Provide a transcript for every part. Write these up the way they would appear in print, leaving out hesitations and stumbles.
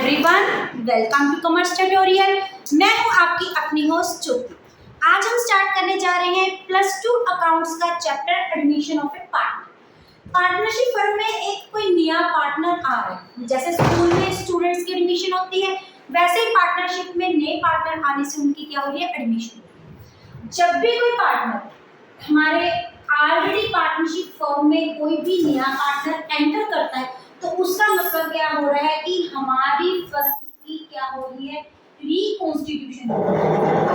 Everyone, welcome to commerce tutorial. मैं हूं आपकी अपनी होस्ट ज्योति। आज हम स्टार्ट करने जा रहे हैं +2 अकाउंट्स का chapter admission of A partner. Partnership firm में एक कोई नया पार्टनर आ रहा है। जैसे स्कूल में स्टूडेंट्स की एडमिशन होती है, वैसे ही पार्टनरशिप में नए पार्टनर आने से उनकी क्या हो रही है, एडमिशन। जब भी कोई पार्टनर हमारे ऑलरेडी पार्टनरशिप फर्म में कोई भी नया पार्टनर एंटर करता है तो उसका मतलब क्या हो रहा है कि हमारी फर्म की क्या हो रही है, रिकॉन्स्टिट्यूशन।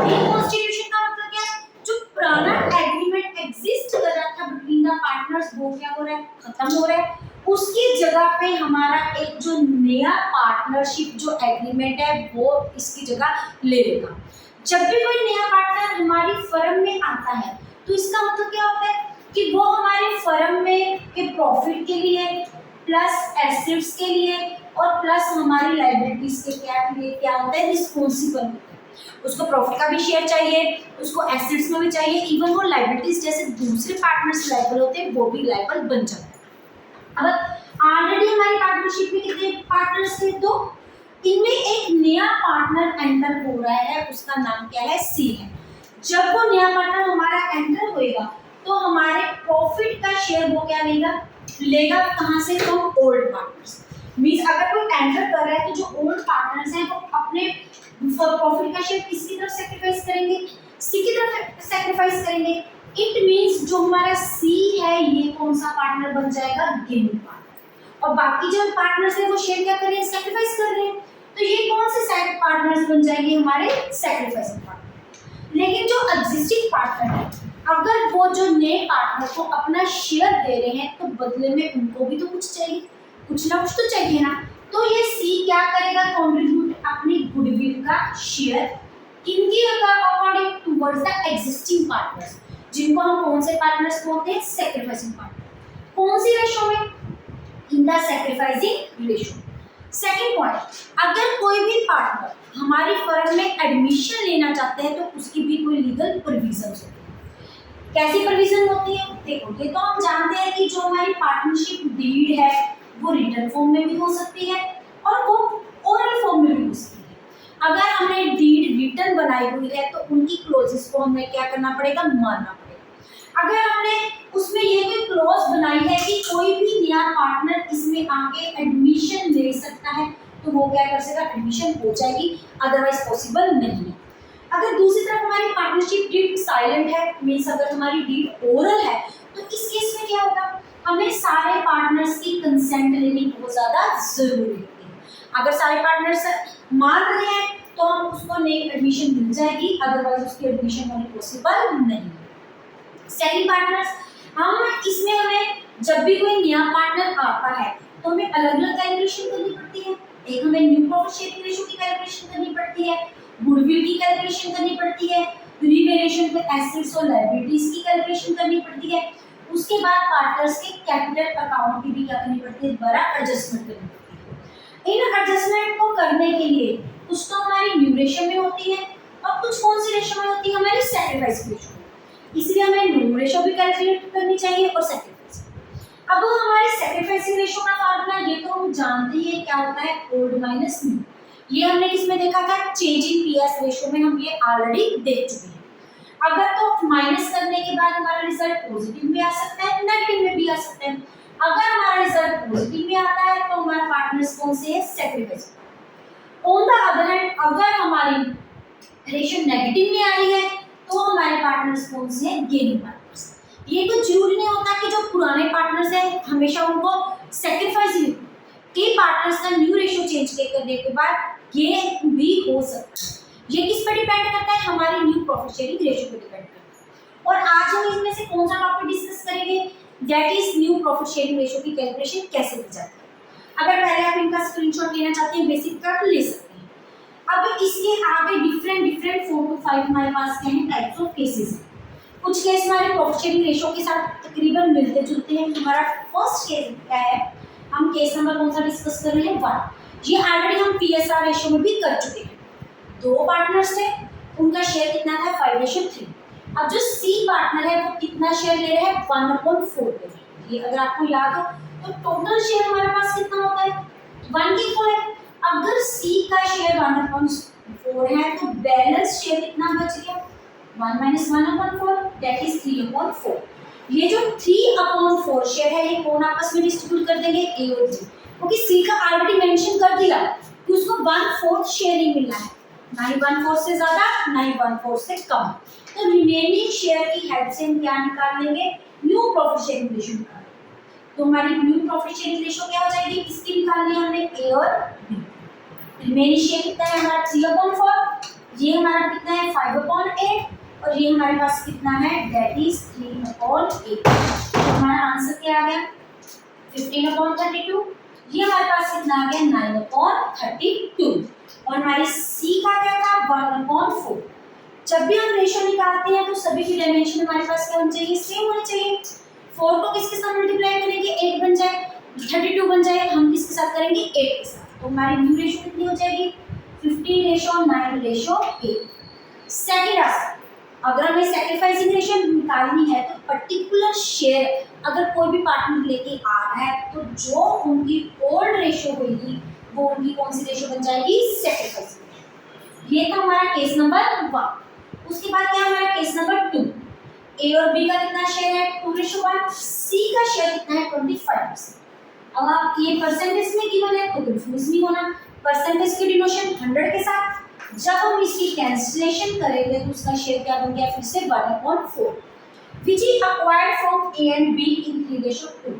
रिकॉन्स्टिट्यूशन का मतलब क्या है, जो पुराना एग्रीमेंट एग्जिस्ट कर रहा था बिटवीन द पार्टनर्स वो क्या हो रहा है, खत्म हो रहा है। उसकी जगह पे हमारा एक जो नया पार्टनरशिप जो एग्रीमेंट है वो इसकी जगह ले लेगा। जब भी कोई नया पार्टनर हमारी फर्म में आता है तो इसका मतलब क्या होता है कि वो हमारी फर्म में के प्रॉफिट के लिए प्लस एसेट्स के लिए और प्लस हमारी लायबिलिटीज के क्या होता है, रिस्पॉन्सिबल होता है। उसको प्रॉफिट का भी शेयर चाहिए, उसको एसेट्स में भी चाहिए, इवन वो लायबिलिटीज जैसे दूसरे पार्टनर्स लायबल होते हैं वो भी लायबल बन जाता है। अब ऑलरेडी हमारी पार्टनरशिप में कितने पार्टनर्स थे, तो इनमें एक नया पार्टनर एंटर हो रहा है, उसका नाम क्या है, सी है। जब वो नया पार्टनर हमारा एंटर होएगा तो हमारे प्रॉफिट का शेयर वो क्या लेगा कहाँ से, तो ओल्ड पार्टनर्स। मींस अगर कोई एंटर कर रहा है तो जो ओल्ड पार्टनर्स हैं वो अपने प्रॉफिट का शेयर किसकी तरफ सैक्रिफाइस करेंगे, सी की तरफ सैक्रिफाइस करेंगे। इट मींस जो हमारा सी है ये कौन सा पार्टनर बन जाएगा, गेनिंग पार्टनर। और बाकी जो पार्टनर्स हैं वो शेयर क्या कर रहे हैं, सैक्रिफाइस कर रहे हैं। तो ये कौन से पार्टनर्स बन जाएंगे, हमारे सैक्रिफाइसिंग पार्टनर। लेकिन जो एग्जिस्टिंग पार्टनर है, अगर वो जो नए पार्टनर को अपना शेयर दे रहे हैं तो बदले में उनको भी तो कुछ चाहिए, कुछ ना कुछ तो चाहिए ना। तो ये सी क्या करेगा, कंट्रीब्यूट अपनी गुडविल का शेयर किनकी according towards the existing partners, जिनको हम कौन से पार्टनर्स बोलते हैं, सैक्रिफाइसिंग पार्टनर। कौन सी रेशो में, in the sacrificing ratio. Second point, अगर कोई भी पार्टनर हमारी फर्म में एडमिशन लेना चाहते हैं तो उसकी भी कोई लीगल प्रोविजन होती है। कैसी प्रोविजन होती है, देखो ये तो हम जानते हैं कि जो हमारी पार्टनरशिप डीड है वो रिटन फॉर्म में भी हो सकती है और वो ओरल फॉर्म में भी हो सकती है। अगर हमने डीड रिटन बनाई हुई है तो उनकी क्लोजेस को हमें क्या करना पड़ेगा, मानना पड़ेगा। अगर हमने उसमें ये कोई क्लॉज बनाई है कि कोई भी नया पार्टनर इसमें आके एडमिशन ले सकता है तो वो क्या कर सकता, एडमिशन हो जाएगी, अदरवाइज पॉसिबल नहीं है। अगर दूसरी तरफ हमारी पार्टनरशिप डीड साइलेंट है, मींस अगर हमारी डीड ओरल है, तो इस केस में क्या होगा, हमें सारे पार्टनर्स की कंसेंट लेनी बहुत ज़्यादा जरूरी होती है। अगर सारे पार्टनर्स मान रहे हैं तो हम उसको नई एडमिशन मिल जाएगी, अदरवाइज उसकी एडमिशन होनी पॉसिबल नहीं है। सेकंड पार्टनर्स, हमें जब भी कोई नया पार्टनर आता है तो हमें अलग अलग कैलकुलेशन करनी पड़ती है। एक हमें न्यू प्रॉफिट शेयरिंग रेशो की कैलकुलेशन करनी पड़ती है, गुडविल की कैलकुलेशन करनी पड़ती है, रिवेल्यूशन पे एसेट्स और लायबिलिटीज की कैलकुलेशन करनी पड़ती है। उसके बाद पार्टनर्स के कैपिटल अकाउंट की भी क्या करनी पड़ती है, दोबारा एडजस्टमेंट करनी पड़ती है। इन एडजस्टमेंट को करने के लिए कुछ तो हमारी न्यू रेशो में होती है और कुछ कौन सी रेशो में होती है, हमारी सैक्रिफाइस रेशो में। इसलिए हमें न्यू रेशो भी कैलकुलेट करनी चाहिए और सैक्रिफाइस। अब हमारे सैक्रिफाइसिंग रेशो का फार्मूला ये तो हम जानते ही क्या होता है, ओल्ड माइनस न्यू। ये हमने किसमें देखा था, चेंज इन पीएस रेशो में हम ये ऑलरेडी देख चुके हैं। अगर तो माइनस करने के बाद हमारा रिजल्ट पॉजिटिव में आ सकता है, नेगेटिव में भी आ सकता है। अगर हमारा रिजल्ट पॉजिटिव में आता है तो हमारा पार्टनर्स कौन से है, sacrifice. On the other hand अगर हमारी रेशो नेगेटिव में आ रही है तो हमारे पार्टनर्स कौन से हैं, गेनिंग पार्टनर्स। ये तो जरूरी नहीं होता कि जो पुराने पार्टनर्स हैं हमेशा उनको सैक्रिफाइस ही, कई पार्टनर्स का न्यू रेशो चेंज करने के बाद ये भी हो सकता है। ये किस पर डिपेंड करता है, हमारी न्यू प्रॉफिट शेयरिंग रेशो पर डिपेंड करता है। और आज हम इसमें से कौन सा टॉपिक डिस्कस करेंगे, that is new profit sharing ratio की कैलकुलेशन कैसे की जाती है। अगर पहले आप इनका स्क्रीनशॉट लेना चाहते हैं बेसिक का तो ले सकते हैं। अब इसके आगे डिफरेंट 4 to 5 हमारे पास क्या है, टाइप्स ऑफ केसेस हैं। कुछ केस हमारे प्रॉफिट शेयरिंग रेशो के साथ तकरीबन मिलते जुलते हैं। हमारा फर्स्ट केस क्या है, हम केस नंबर कौन सा डिस्कस कर रहे हैं, 1। ये ऑलरेडी हम पीएसआर रेशो में भी कर चुके हैं। 2 पार्टनर्स थे, उनका शेयर कितना था, 5:3। अब जो सी पार्टनर है वो कितना शेयर ले रहे हैं, 1/4 ले रहे हैं। ये अगर आपको याद हो तो टोटल शेयर हमारे पास कितना होता है, 1 की 4 है। अगर सी का शेयर 1/4 है तो बैलेंस शेयर कितना बच गया 1 - 1/4 दैट इज 3/4। ये जो 3/4 शेयर है ये कौन आपस में डिस्ट्रीब्यूट कर देंगे ए और बी, क्योंकि सी का ऑलरेडी मेंशन कर दिया कि उसको 1/4 शेयर ही मिलना है, ना ही 1/4 से ज्यादा ना ही 1/4 से कम। तो रिमेनिंग शेयर की हेल्प से हम क्या निकाल लेंगे न्यू प्रॉफिट शेयरिंग रेशियो निकाल। तो हमारी न्यू प्रॉफिट शेयरिंग रेशियो क्या हो जाएगी, किसकी निकालनी है हमने ए और बी। रिमेनिंग शेयर कितना है हमारा 3/4, ये हमारा कितना है 5/8 और ये हमारे पास कितना है दैट इज 3/8। तो हमारा आंसर क्या आ गया 15/32। ये हमारे पास कितना आ गया 9/32 और हमारी सी का क्या था 1/4। जब भी हम रेशियो निकालते हैं तो सभी की डायमेंशन हमारे पास क्या होनी चाहिए सेम होनी चाहिए। 4 को किसके साथ मल्टीप्लाई करेंगे 8 बन जाए, 32 बन जाए, हम किसके साथ करेंगे 8 के साथ। तो हमारी न्यू रेशियो कितनी हो जाएगी 15:9:8। सेकंड रास्ता, अगर हमें सैक्रिफाइसिंग रेशियो निकालनी है तो पर्टिकुलर शेयर अगर कोई भी पार्टनर लेके आ रहा है तो जो उनकी ओल्ड रेशियो होगी वो उनकी कौन सी रेशियो बन जाएगी सैक्रिफाइसिंग रेशियो। ये था हमारा केस नंबर 1। उसके बाद क्या हमारा केस नंबर 2। ए और बी का कितना शेयर है 2:1, सी का शेयर कितना है 25%। अब आप ये परसेंटेज में गिवन है तो कंफ्यूज नहीं होना, परसेंटेज की डिनोशन 100 के साथ। जब हम इसकी कैंसिलेशन करेंगे तो उसका शेयर क्या बन गया फिर से 1/4 which is acquired from A and B in 3:2।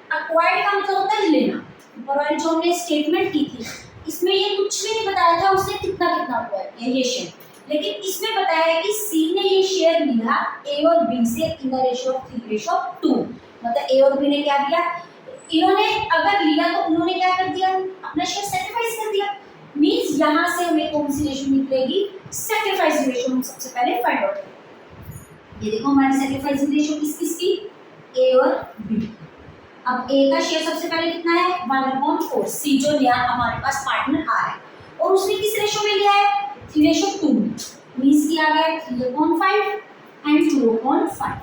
acquired का मतलब होता है लेना। ऊपर वाली जो हमने स्टेटमेंट की थी इसमें ये कुछ भी नहीं बताया था उसने कितना कितना acquire किया ये शेयर, लेकिन इसमें बताया है कि सी ने ये शेयर लिया ए और बी से इन द रेशियो ऑफ 3:2। मतलब ए और बी ने क्या किया, इन्होंने अगर लिया तो उन्होंने क्या कर दिया अपना शेयर सैक्रिफाइस कर दिया। मींस यहां से हमें कौन सी रेशियो निकलेगी सैक्रिफाइस रेशियो हम सबसे पहले फाइंड आउट करेंगे। ये देखो हमारी सैक्रिफाइस रेशियो किस किस की ए और बी। अब ए का शेयर सबसे पहले कितना है 1/4, सी जो लिया हमारे पास पार्टनर आ रहा है और उसने किस रेशियो में लिया है 3:2 मींस किया गया 3/5 एंड 2/5।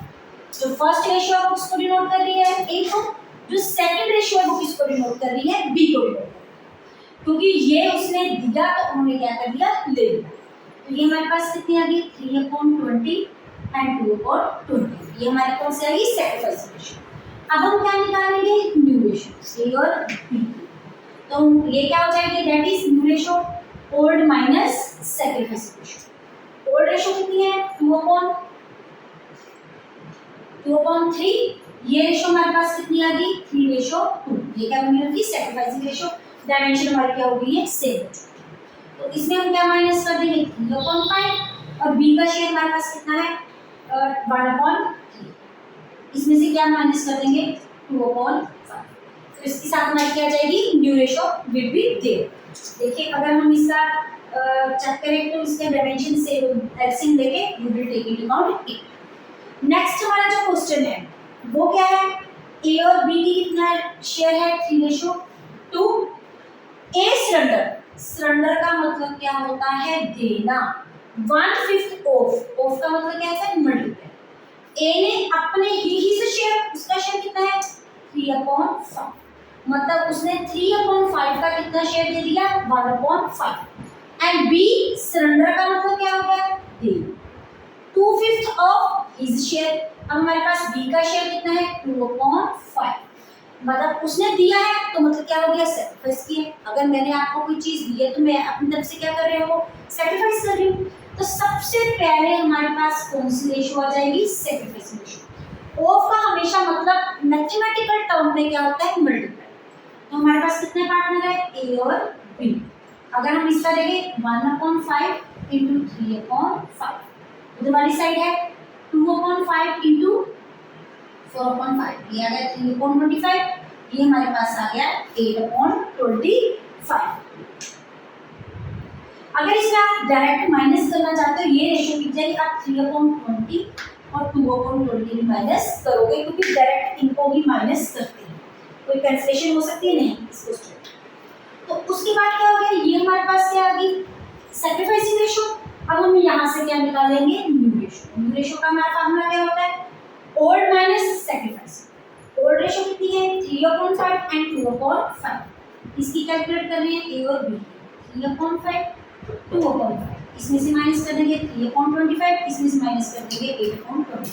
जो फर्स्ट रेशियो है उसको डिनोट कर रही है ए को, जो सेकंड रेशियो है वो किसको डिनोट कर रही है बी को डिनोट कर रही है, क्योंकि ये उसने दिया तो उन्होंने क्या कर दिया ले लिया। तो ये हमारे पास कितनी आ गई 3/20 एंड 2/20। ये हमारे कौन से आ गई सैक्रिफाइस रेशियो। अब हम क्या निकालेंगे न्यू रेशियो ए और बी। तो ये क्या हो जाएगी that is new ratio old minus sacrifice ratio. Old ratio कितनी है 2/3। ये रेशियो हमारे पास कितनी आ गई 3:2। ये क्या बनी होगी सैक्रिफाइसिंग रेशियो, डायमेंशन हमारी क्या हो गई है सेम। तो इसमें हम क्या माइनस कर देंगे 3/5 और बी का शेयर हमारे पास कितना है 1/3। इसमें से क्या माइनस कर देंगे 2/5। तो इसके साथ हमारी क्या जाएगी new ratio will be there. देखिए अगर हम इसका चेक करें तो इसके डायमेंशन से एलसीएम लेके we will take it account it. Next हमारा जो क्वेश्चन है वो क्या है ए और बी की कितना शेयर है 3:2। ए सरेंडर का मतलब क्या होता है देना, 1/5 ऑफ का मतलब क्या है मल्टीप्लाई। ए ने अपने ही से शेयर, उसका शेयर कितना है 3/5, मतलब उसने 3/5 का कितना शेयर दे दिया 1/5। एंड बी सरेंडर का मतलब क्या हो गया देना 2/5 ऑफ हिज शेयर। अब हमारे पास बी का शेयर कितना है 2/5, मतलब उसने दिया है तो मतलब क्या हो गया सैक्रिफाइस किया। अगर मैंने आपको कोई चीज दी है तो मैं अपनी तरफ से क्या कर रही हूँ सैक्रिफाइस कर रही हूँ। तो सबसे पहले हमारे पास कौन सी रेशियो आ जाएगी सैक्रिफाइस रेशियो। ऑफ का हमेशा मतलब मैथमेटिकल टर्म में क्या होता है मल्टीप्लाई। तो हमारे पास कितने पार्टनर है ए और बी। अगर हम इसका देखें 1/5 इंटू 3/5, उधर वाली साइड है 2/5 इंटू 4/5, ये आ गया 3/25। ये हमारे पास आ गया 8/25। अगर इसमें आप डायरेक्ट माइनस करना चाहते हो ये रेशियो मिल जाएगी, आप 3/20 और 2/20 माइनस करोगे क्योंकि डायरेक्ट इनको भी माइनस करते हैं, कोई कैंसिलेशन हो सकती है नहीं इसको। तो उसके बाद क्या हो गया ये हमारे पास क्या आ गई सैक्रिफाइसिंग रेशियो। अब हम यहाँ से क्या निकालेंगे न्यू रेशियो। न्यू रेशियो का हमारा फार्मूला क्या होता है old minus sacrifice. Old ratio कितनी है 3/5 एंड 2/5। इसकी कैलकुलेट कर रही है ए और बी। 3/5, 2/5, इसमें से माइनस कर देंगे 3/25, इसमें से माइनस कर देंगे 8/25।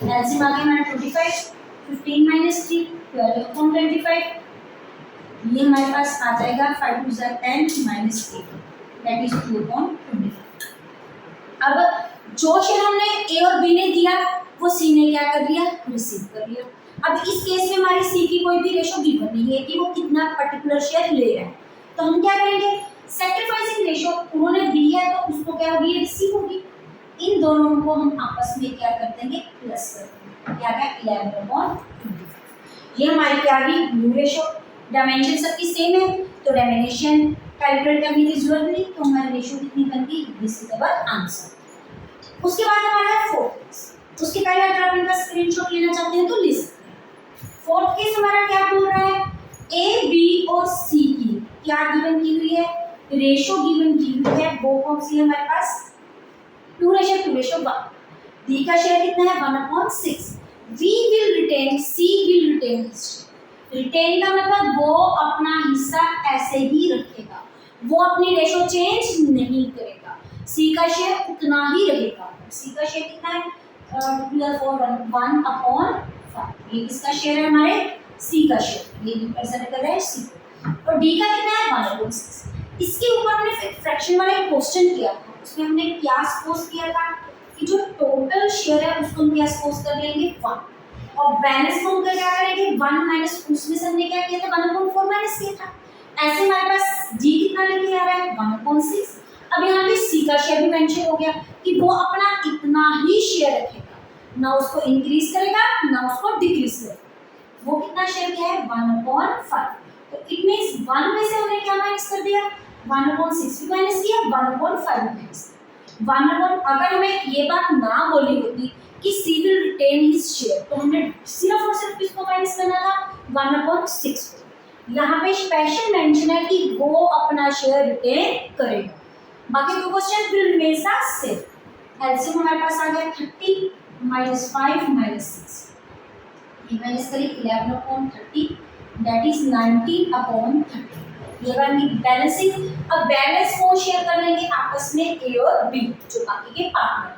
एलसीएम आ गया हमारा 25, 15 माइनस 3, 12/25। ये हमारे पास आ जाएगा 5 2 10 माइनस 8, दैट इज 2/25। अब जो शेयर हमने ए और बी ने दिया वो सी ने क्या कर लिया, रिसीव कर लिया। अब इस केस में हमारी सी की कोई भी रेशो गिवन नहीं है कि वो कितना पर्टिकुलर शेयर ले रहा है, तो हम क्या करेंगे, सैक्रिफाइसिंग रेशो उन्होंने दी है तो उसको क्या होगी, रिसीव होगी। इन दोनों को हम आपस में क्या कर देंगे, प्लस कर देंगे। क्या गया 11/25। ये हमारी क्या गई न्यू रेशो। डायमेंशन सबकी सेम है तो डायमेंशन कैलकुलेट करने की जरूरत नहीं, तो हमारी रेशो कितनी बन गई, दिस इज अवर आंसर। उसके बाद हमारा है फोर्थ केस। उसके पहले अगर आप इनका स्क्रीनशॉट लेना चाहते हैं तो ले सकते हैं। फोर्थ केस हमारा क्या बोल रहा है, ए बी और सी की क्या गिवन की हुई है, रेशो गिवन की हुई है। वो कौन सी है हमारे पास, 2:1। डी का शेयर कितना है 1/6। We will retain, C will retain. Retain का मतलब वो अपना हिस्सा ऐसे ही रखेगा, वो अपनी रेशो चेंज नहीं करेगा। सी का शेयर उतना ही रहेगा। सी का शेयर कितना है 1/5। ये किसका शेयर है, हमारे सी का शेयर, ये रिप्रेजेंट कर रहा है सी। और डी का कितना है 1/6। इसके ऊपर हमने फ्रैक्शन वाला एक क्वेश्चन किया था, उसमें हमने क्या सपोज किया था कि जो टोटल शेयर है उसको हम क्या सपोज कर लेंगे 1, और बैलेंस फॉर्म का क्या करेंगे 1 माइनस, उसमें से हमने क्या किया था 1/4 माइनस किया था। ऐसे हमारे पास डी कितना लेके आ रहा है 1/6। अब यहाँ पे सी का शेयर भी मेंशन हो गया कि वो अपना इतना ही शेयर रखेगा, ना उसको इंक्रीज करेगा ना उसको डिक्रीज करेगा। वो कितना शेयर क्या है 1/5। तो इट मींस 1 में से हमने क्या माइनस कर दिया 1/6 भी माइनस किया, 1/5 भी माइनस किया। 1/, अगर हमें ये बात ना बोली होती कि सी विल रिटेन हिज शेयर, तो हमने सिर्फ और सिर्फ किसको माइनस करना था 1/6 को। यहाँ पे स्पेशल मेंशन है कि वो अपना शेयर रिटेन करेगा। बाकी दो question will remain the same. LCM हमारे पास आ गया 30 माइनस 5 माइनस 6, ये माइनस करें 11/30, दैट इज 19/30। ये बन गई बैलेंसिंग। अब बैलेंस को शेयर कर लेंगे आपस में ए और बी, जो बाकी के पार्टनर,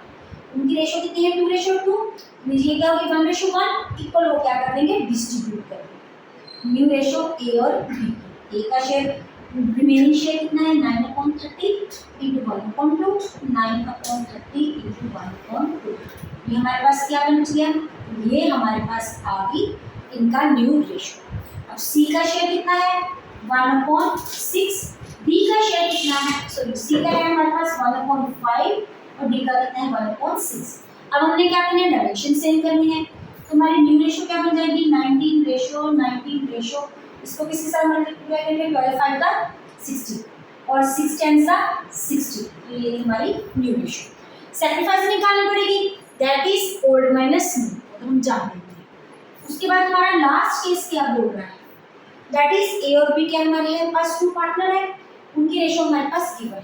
उनकी रेशो कितनी है 2:2। ये क्या होगी 1:1 इक्वल हो क्या कर देंगे, डिस्ट्रीब्यूट कर देंगे। न्यू रेशो ए और बी। ए का शेयर रिमेनिंग शेयर कितना है 9/30 इंटू 1/2, 9/30 इंटू 1/2। ये हमारे पास क्या बन गया, ये हमारे पास आ गई इनका न्यू रेशो। अब सी का शेयर कितना है 1/6, डी का शेयर कितना है, सॉरी सी का है हमारे पास 1/5 और डी का कितना है 1/6। अब हमने क्या करना है, डायरेक्शन सेम करनी है, तो हमारी न्यू रेशो क्या बन जाएगी 19 रेशो। इसको किसके साथ मल्टीप्लाई करेंगे 12 5 का 60 और 6 10 का 60, तो ये हमारी न्यू रेशो। सैक्रिफाइस निकालनी पड़ेगी, that is old minus new, तो हम जान लेंगे। उसके बाद हमारा लास्ट केस क्या बोल रहा है, दैट इज ए और बी के हमारे पास 2 पार्टनर है, उनकी रेशो हमारे पास गिवन है।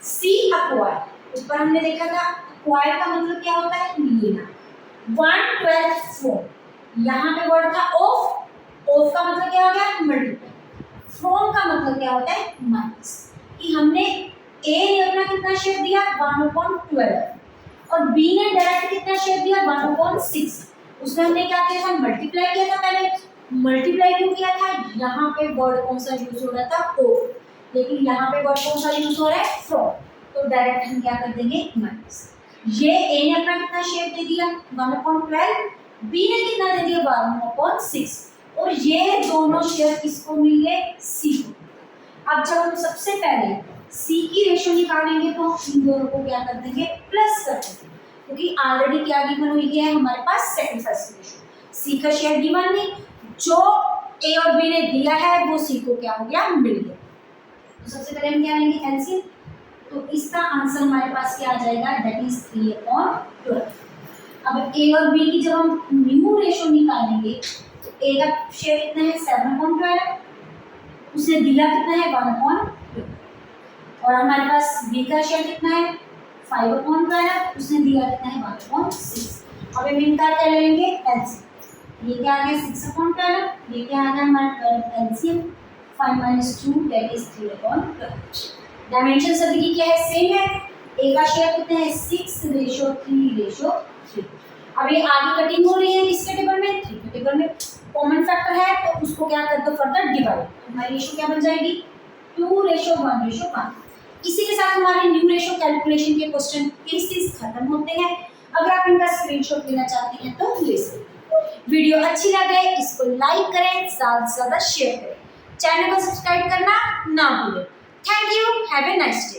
सी अक्वायर, ऊपर हमने देखा था अक्वायर का मतलब क्या होता है लेना, 1/12 फ्रॉम, यहाँ पे वर्ड था ऑफ, ऑफ का मतलब क्या हो गया मल्टीप्लाई, फ्रॉम का मतलब क्या होता है माइनस। कि हमने ए ने अपना कितना शेयर दिया 1/12 और बी ने डायरेक्ट कितना शेयर दिया 1/6, उसमें हमने क्या किया था मल्टीप्लाई किया था। पहले मल्टीप्लाई क्यों किया था, यहाँ पे वर्ड कौन सा यूज हो रहा था ऑफ, लेकिन यहाँ पे वर्ड कौन सा यूज हो रहा है फ्रॉम, तो डायरेक्ट हम क्या कर देंगे माइनस। ये ए ने अपना कितना शेयर दे दिया 1/12, बी ने कितना दे दिया 1/6, और ये दोनों शेयर किसको मिल गए सी को। अब जब हम सबसे पहले सी की रेशो निकालेंगे तो इन दोनों को क्या कर देंगे प्लस कर देंगे, क्योंकि ऑलरेडी क्या गिवन हुई है हमारे पास सैक्रिफाइस रेशो। सी का शेयर गिवन नहीं, जो ए और बी ने दिया है वो सी को क्या हो गया मिल गया। तो सबसे पहले हम क्या लेंगे एलसीएम, तो इसका आंसर हमारे पास क्या आ जाएगा दैट इज 3/12। अब ए और बी की जब हम न्यू रेशो निकालेंगे तो ए का शेयर कितना है 7/12, उसे दिया कितना है 1/2, और हमारे पास बी का शेयर कितना है 5/12, उसने दिया कितना है 1/6। अब हम इनका क्या ले लेंगे एलसीएम, ये क्या आ गया 6/12, ये क्या आ गया हमारा एलसीएम 5 - 2 दैट इज 3/12। डायमेंशन सभी की क्या है, सेम है। ए का शेयर कितना है, 6:3:3। अब ये आगे कटिंग हो रही है किसके टेबल में, 3 के टेबल में। कॉमन फैक्टर है तो उसको क्या कर दो, फर्दर डिवाइड। हमारी रेशो क्या बन जाएगी, 2:1:1। इसी के साथ हमारे न्यू रेशो कैलकुलेशन के क्वेश्चन केसेस खत्म होते हैं। अगर आप इनका स्क्रीनशॉट लेना चाहते हैं तो ले सकते हैं। वीडियो अच्छी लगे इसको लाइक करें, ज़्यादा से ज़्यादा शेयर करें, चैनल को सब्सक्राइब करना ना भूलें। Thank you, have a nice day.